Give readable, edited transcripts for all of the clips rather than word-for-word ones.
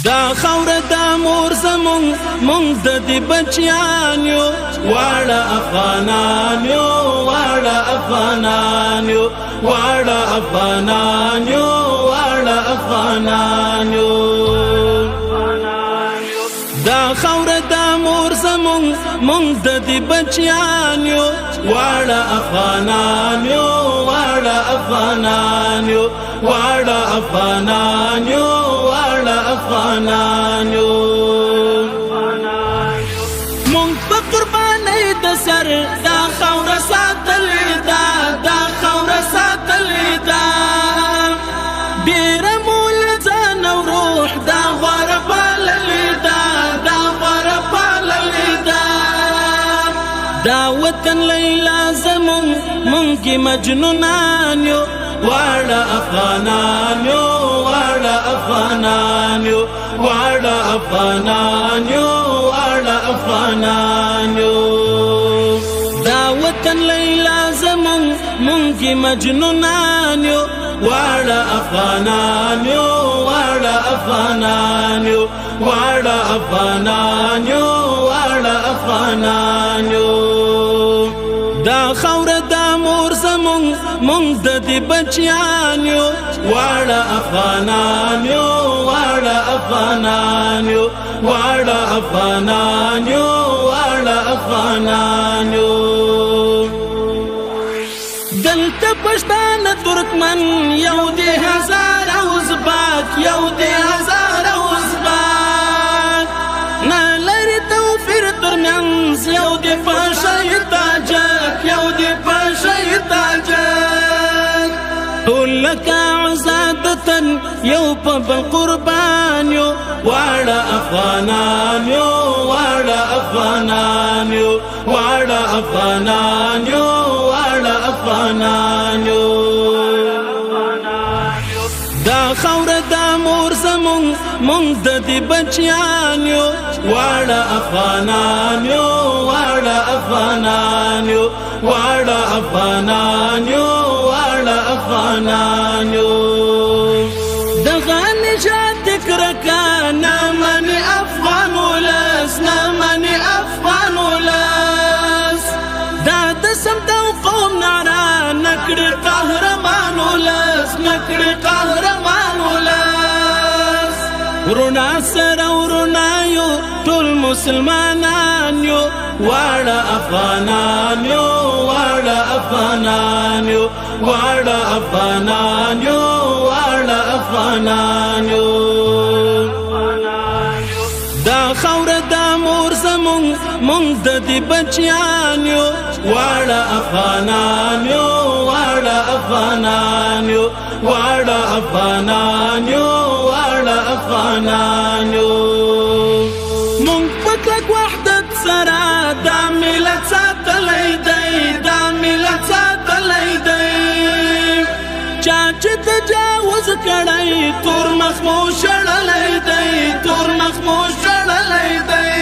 دا خاور دا مور زمون مونږ د دې بچیان یو واړه افغانان یو واړه افغانان یو واړه افغانان یو واړه افغانان یو دا خاور دا مور زمون مونږ د دې بچیان یو واړه افغانان یو واړه افغانان یو واړه افغانان یو واړه افغانان یو مونږ په قربانۍ د سر دا خاوره ساتلې ده دا خاوره ساتلې ده ډېره مو له ځان او روح دا غوره پاللې ده دا غوره پاللې ده دا وطن لیلا زمونږ مونږ یې مجنونان یو واړه افغانان یو واړه افغانان یو واړه افغانان یو واړه افغانان یو دا وطن لیلا زمونږ مونږ یې مجنونان یو واړه افغانان یو واړه افغانان یو واړه افغانان یو واړه افغانان یو دا خاوره دا مور زمونږ مونږ د دې بچیان یو واړه افغانان یو واړه افغانان یو واړه افغانان یو واړه افغانان یو دلته پښتانه ترکمن یو د هزار ازبک یو د هزار ازبک نه لري توفیر ترمنځ یو د پښای تاجک یو د پښای تاجک ټول لکه عزادتن یو په بل قربان یو واړه افغانان یو واړه افغانان یو واړه افغانان یو واړه افغانان یو دا خاوره دا مور زمونږ مونږ د دې بچیان یو واړه افغانان یو واړه افغانان یو واړه افغانان یو واړه افغانان یو دغه نجات کرکا نه مني افغان ولس نه مني افغان ولس دا د سمت او قوم نعره نکړي قهرمان ولس نکړي قهرمان ولس ورنا سره ورنا یو ټول مسلمانان یو واړه افغانان یو واړه افغانان یو واړه افغانان یو واړه افغانان یو دا خاوره دا مور زمونږ مونږ د دې بچیان یو واړه افغانان یو واړه افغانان یو واړه افغانان یو واړه افغانان یو مونږ په کلک وحدت سره دا ملت ساتلی دی دا ملت ساتلی دی چا چې تجاوز کړی تور مخ مو شړلی دی تور مخ مو شړلی دی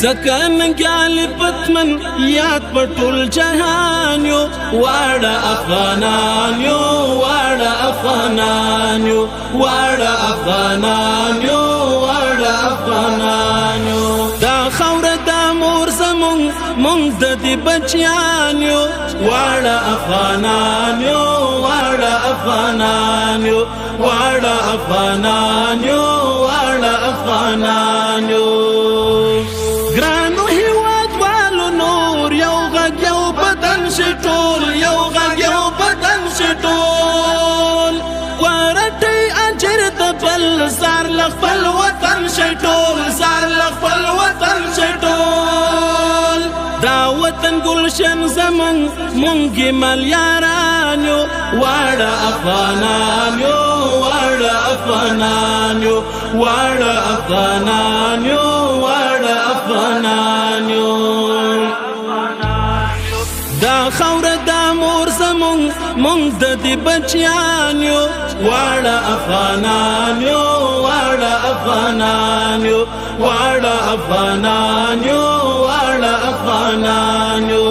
ځکه ننګیالي پتمن یاد په ټول جهان یو واړه افغانان یو واړه افغانان یو واړه افغانان یو واړه افغانان یو دا خاوره دا مور زمونږ مونږ د دې بچیان یو واړه افغانان یو واړه افغانان یو واړه افغانان یو واړه افغانان یو ګرانو هیوادوالو نور یو غږ یو بدن شي ټول یو غږ یو بدن شي ټول ورټئ اجر د بل زار له خپل وطن شي ټول زار له خپل وطن شي ټول دا وطن ګلشن زمونږ مونږ یې ملیاران یو واړه افغانان یو واړه افغانان یو واړه افغانان یو واړه افغانان یو دا خاوره دا مور زمونږ مونږ د دې بچیان یو واړه افغانان یو واړه افغانان یو واړه افغانان یو واړه افغانان یو